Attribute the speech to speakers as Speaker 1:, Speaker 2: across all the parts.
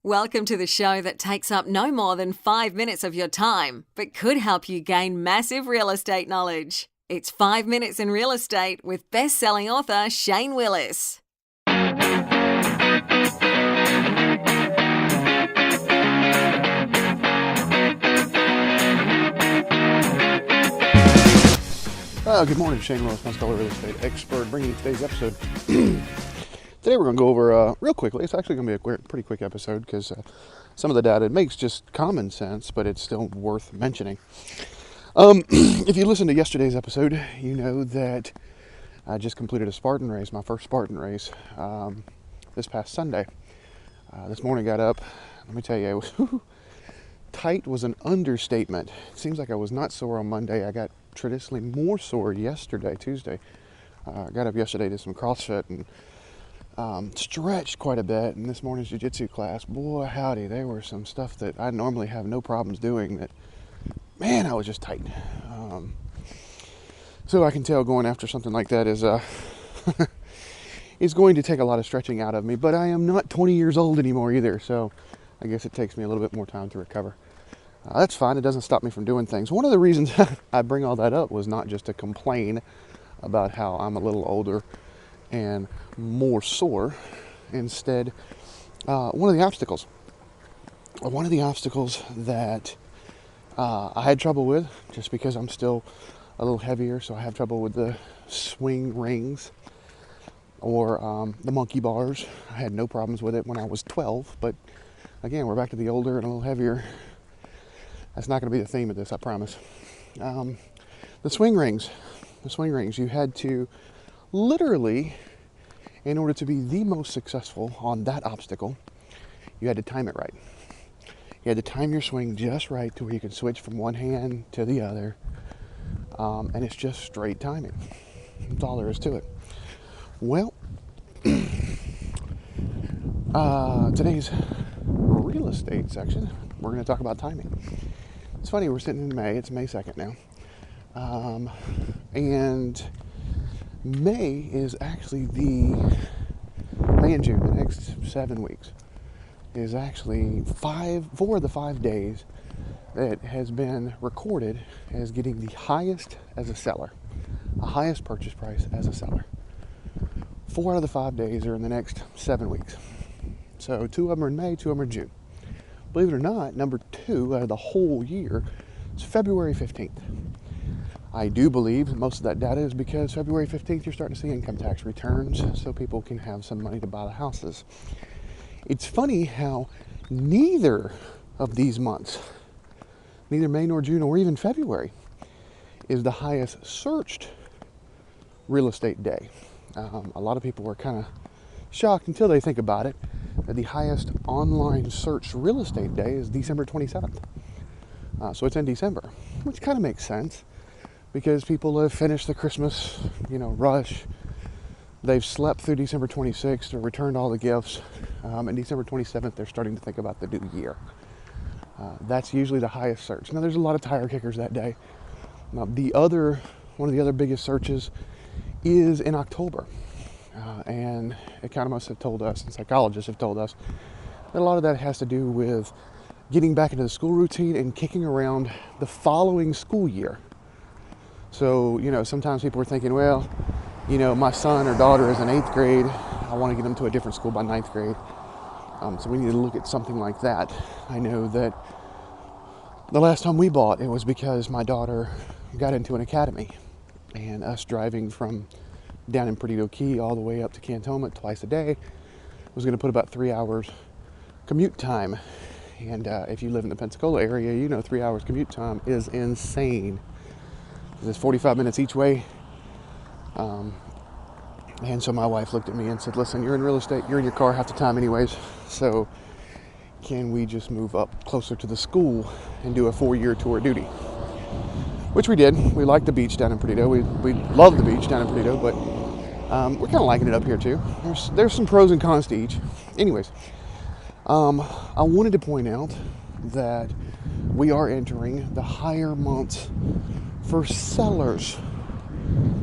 Speaker 1: Welcome to the show that takes up no more than 5 minutes of your time, but could help you gain massive real estate knowledge. It's 5 Minutes in Real Estate with best-selling author Shane Willis.
Speaker 2: Good morning, Shane Willis, Muscular Real Estate Expert, bringing you today's episode. Today we're going to go over, real quickly, it's actually going to be a pretty quick episode because some of the data makes just common sense, but it's still worth mentioning. If you listened to yesterday's episode, you know that I just completed a Spartan race, my first Spartan race, this past Sunday. This morning got up, let me tell you, it was tight was an understatement. It seems like I was not sore on Monday. I got traditionally more sore yesterday, Tuesday. I got up yesterday, did some CrossFit, and stretched quite a bit. And this morning's jiu-jitsu class, boy howdy, there were some stuff that I normally have no problems doing that, man, I was just tight. So I can tell going after something like that is is going to take a lot of stretching out of me, but I am not 20 years old anymore either, so I guess it takes me a little bit more time to recover. That's fine. It doesn't stop me from doing things. One of the reasons I bring all that up was not just to complain about how I'm a little older and more sore. Instead, one of the obstacles that I had trouble with, just because I'm still a little heavier, so I have trouble with the swing rings or the monkey bars. I had no problems with it when I was 12, but again, we're back to the older and a little heavier. That's not going to be the theme of this, I promise. The swing rings, you had to literally, in order to be the most successful on that obstacle, you had to time it right. You had to time your swing just right to where you can switch from one hand to the other. And it's just straight timing. That's all there is to it. Well, today's real estate section, we're going to talk about timing. It's funny, we're sitting in May. It's May 2nd now. And May is actually May and June, the next 7 weeks, is actually 4 of the 5 days that has been recorded as getting the highest as a seller, a highest purchase price as a seller. 4 out of the 5 days are in the next 7 weeks. So 2 of them are in May, 2 of them are in June. Believe it or not, number 2 out of the whole year is February 15th. I do believe most of that data is because February 15th you're starting to see income tax returns so people can have some money to buy the houses. It's funny how neither of these months, neither May nor June or even February, is the highest searched real estate day. A lot of people were kind of shocked until they think about it, that the highest online searched real estate day is December 27th. So it's in December, which kind of makes sense because people have finished the Christmas, rush. They've slept through December 26th or returned all the gifts. And December 27th, they're starting to think about the new year. That's usually the highest search. Now, there's a lot of tire kickers that day. Now, one of the other biggest searches is in October. And economists have told us, and psychologists have told us, that a lot of that has to do with getting back into the school routine and kicking around the following school year. So, sometimes people are thinking, well, my son or daughter is in 8th grade. I want to get them to a different school by 9th grade. So we need to look at something like that. I know that the last time we bought, it was because my daughter got into an academy. And us driving from down in Perdido Key all the way up to Cantonment twice a day was going to put about 3 hours commute time. And if you live in the Pensacola area, 3 hours commute time is insane. It's 45 minutes each way. And so my wife looked at me and said, listen, you're in real estate, you're in your car half the time anyways, so can we just move up closer to the school and do a 4-year tour of duty? Which we did. We liked the beach down in Perdido. We love the beach down in Perdido, but we're kind of liking it up here too. There's some pros and cons to each. Anyways, I wanted to point out that we are entering the higher months for sellers.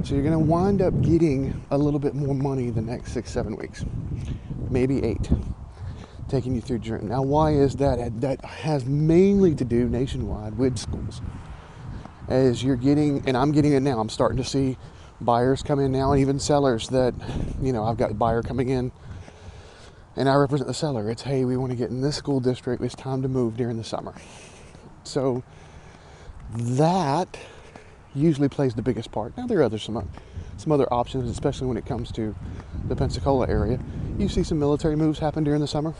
Speaker 2: So you're going to wind up getting a little bit more money the next 6-7 weeks, maybe 8. taking you through the journey. Now, why is that? That has mainly to do nationwide with schools. As you're getting, and I'm getting it now, I'm starting to see buyers come in now, and even sellers that, I've got a buyer coming in, and I represent the seller. It's, hey, we want to get in this school district. It's time to move during the summer. So that usually plays the biggest part. Now, there are some other options, especially when it comes to the Pensacola area. You see some military moves happen during the summer.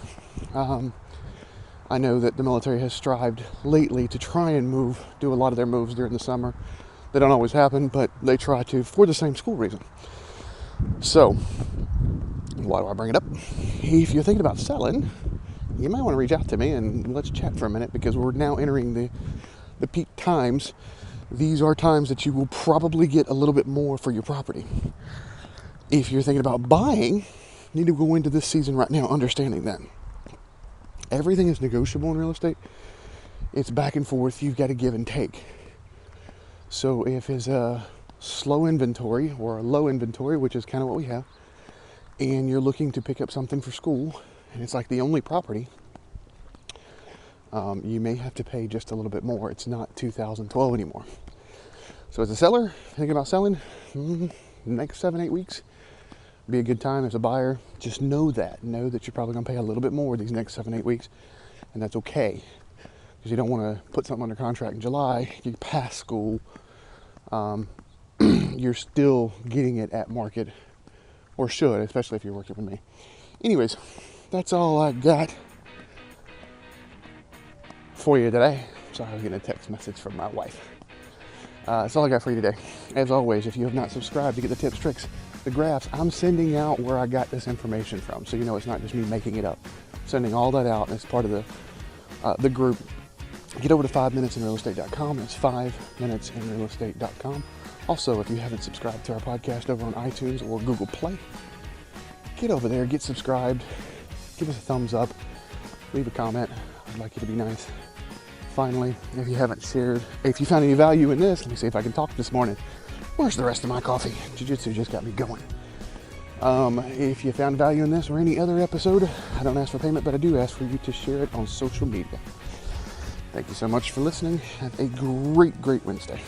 Speaker 2: I know that the military has strived lately to try and do a lot of their moves during the summer. They don't always happen, but they try to for the same school reason. So, why do I bring it up? If you're thinking about selling, you might want to reach out to me and let's chat for a minute, because we're now entering the peak times. These are times that you will probably get a little bit more for your property. If you're thinking about buying, you need to go into this season right now understanding that everything is negotiable in real estate. It's back and forth. You've got to give and take. So if it's a slow inventory or a low inventory, which is kind of what we have, and you're looking to pick up something for school, and it's like the only property, you may have to pay just a little bit more. It's not 2012 anymore. So as a seller, thinking about selling, next 7-8 weeks, be a good time. As a buyer, just know that you're probably going to pay a little bit more these next 7-8 weeks, and that's okay, because you don't want to put something under contract in July. You pass school, you're still getting it at market, or should, especially if you're working with me. Anyways, that's all I got for you today. Sorry, I was getting a text message from my wife. That's all I got for you today. As always, if you have not subscribed to get the tips, tricks, the graphs, I'm sending out where I got this information from, so it's not just me making it up. Sending all that out as part of the group. Get over to 5minutesinrealestate.com. That's 5minutesinrealestate.com. Also, if you haven't subscribed to our podcast over on iTunes or Google Play, get over there, get subscribed, give us a thumbs up, leave a comment. I'd like you to be nice. Finally, if you haven't shared, if you found any value in this, let me see if I can talk this morning. Where's the rest of my coffee? Jiu-Jitsu just got me going. If you found value in this or any other episode, I don't ask for payment, but I do ask for you to share it on social media. Thank you so much for listening. Have a great, great Wednesday.